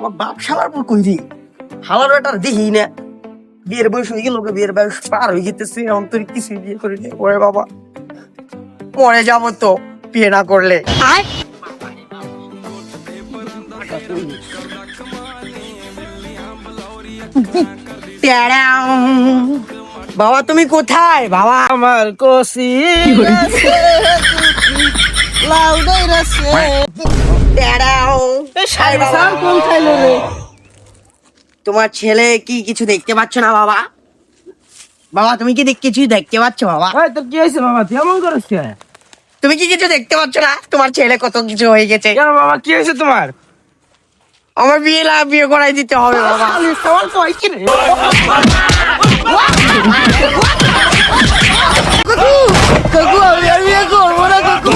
আমার বাপ শালার পর কই দি হালার বেটা দেখি না বিয়ের বয়স হয়ে গেল বিয়ের বয়স পার হয়ে গেতেছে অন্তরে কিছু বিয়ে করে নিয়ে ওরে বাবা মরে যাবো তো বিয়ে না করলে বাবা তুমি কোথায় বাবা আমার কষি লাউ দইরাছে কোন খাইলো রে? তোমার ছেলে কি কিছু দেখতে পাচ্ছ না বাবা বাবা তুমি কি কিছু দেখতে পাচ্ছ বাবা এই তোর কি হয়েছে বাবা, তুই এমন করিস কেন? তুমি কি কিছু দেখতে পাচ্ছ না তোমার ছেলে কত কিছু হয়ে গেছে কেন বাবা, কি হয়েছে তোমার? আমার বিয়ে করাই দিতে হবে বাবা সওয়াল তো হয় কি রে? কাকু আমি আর বিয়ে করবো না কাকু